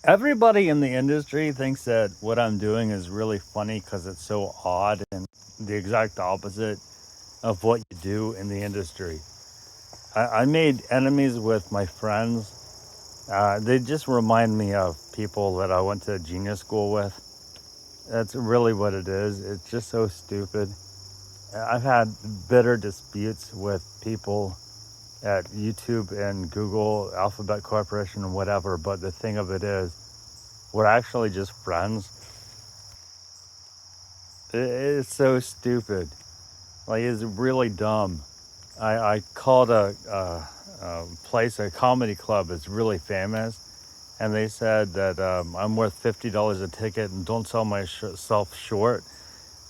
Everybody in the industry thinks that what I'm doing is really funny because it's so odd and the exact opposite of what you do in the industry. I made enemies with my friends. They just remind me of people that I went to genius school with. That's really what it is. It's just so stupid. I've had bitter disputes with people at YouTube and Google, Alphabet Corporation, and whatever, but the thing of it is, we're actually just friends. It's so stupid. Like, it's really dumb. I called a place, a comedy club, it's really famous, and they said that I'm worth $50 a ticket and don't sell myself short,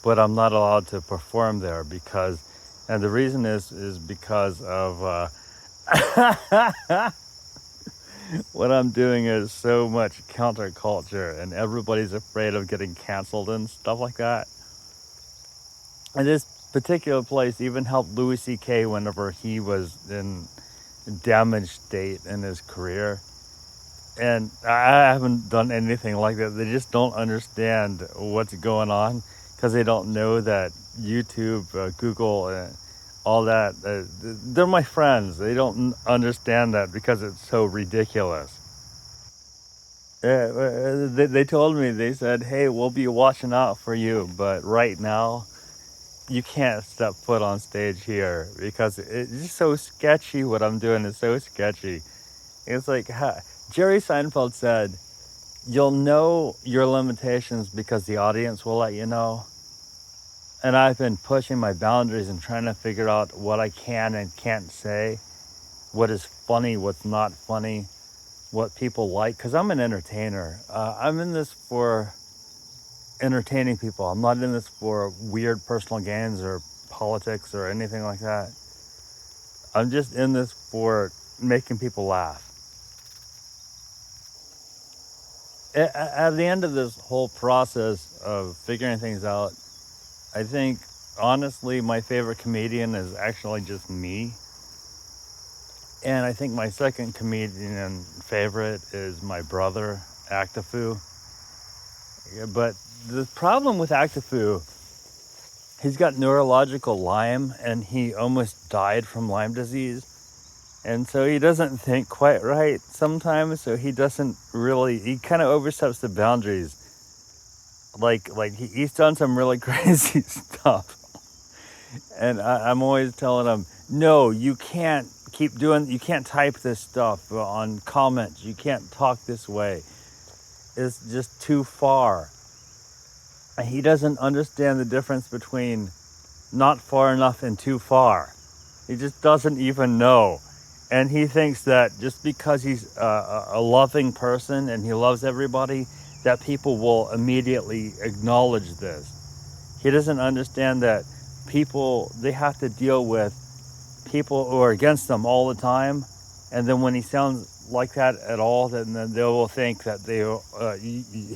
but I'm not allowed to perform there because, and the reason is because of what I'm doing is so much counterculture, and everybody's afraid of getting canceled and stuff like that. And this particular place even helped Louis C.K. whenever he was in damaged state in his career. And I haven't done anything like that. They just don't understand what's going on because they don't know that YouTube, Google, all that, they're my friends. They don't understand that because it's so ridiculous. They told me, they said, hey, we'll be watching out for you, but right now, you can't step foot on stage here because it's just so sketchy. What I'm doing is so sketchy. It's like Jerry Seinfeld said, you'll know your limitations because the audience will let you know. And I've been pushing my boundaries and trying to figure out what I can and can't say, what is funny, what's not funny, what people like, because I'm an entertainer. I'm in this for entertaining people. I'm not in this for weird personal gains or politics or anything like that. I'm just in this for making people laugh. At the end of this whole process of figuring things out, I think honestly my favorite comedian is actually just me. And I think my second comedian favorite is my brother, Actifu. But the problem with Actifu, he's got neurological Lyme and he almost died from Lyme disease. And so he doesn't think quite right sometimes. So he doesn't really, he kind of oversteps the boundaries. Like he's done some really crazy stuff. And I'm always telling him, no, you can't you can't type this stuff on comments. You can't talk this way. It's just too far. And he doesn't understand the difference between not far enough and too far. He just doesn't even know. And he thinks that just because he's a loving person and he loves everybody, that people will immediately acknowledge this. He doesn't understand that people, they have to deal with people who are against them all the time. And then when he sounds like that at all, then they will think that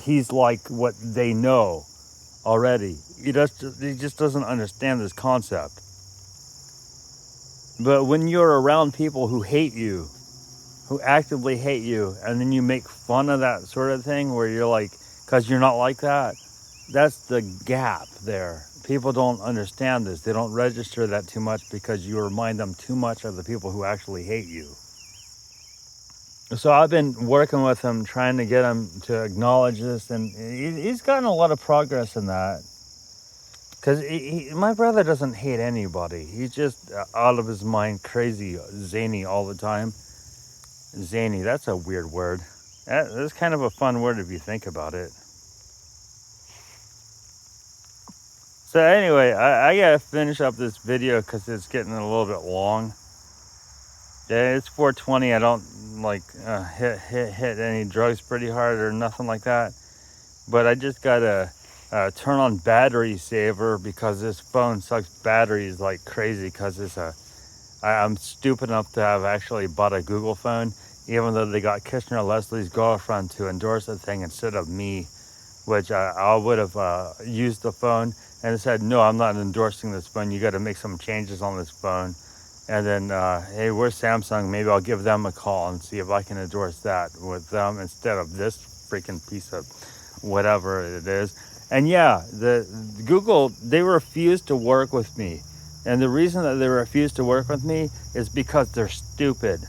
he's like what they know already. He just doesn't understand this concept. But when you're around people who hate you, who actively hate you, and then you make fun of that sort of thing where you're like, because you're not like that, that's the gap there. People don't understand this. They don't register that too much because you remind them too much of the people who actually hate you. So I've been working with him, trying to get him to acknowledge this, and he's gotten a lot of progress in that. Because my brother doesn't hate anybody. He's just out of his mind, crazy, zany all the time. Zany, that's a weird word. That's kind of a fun word if you think about it. So anyway, I gotta finish up this video because it's getting a little bit long. Yeah, it's 4:20. I don't like hit any drugs pretty hard or nothing like that. But I just gotta turn on battery saver because this phone sucks batteries like crazy. Because I'm stupid enough to have actually bought a Google phone, even though they got Kishner Leslie's girlfriend to endorse the thing instead of me, which I would have used the phone and said, no, I'm not endorsing this phone. You got to make some changes on this phone. And then, hey, where's Samsung? Maybe I'll give them a call and see if I can endorse that with them instead of this freaking piece of whatever it is. And yeah, the Google, they refuse to work with me. And the reason that they refuse to work with me is because they're stupid.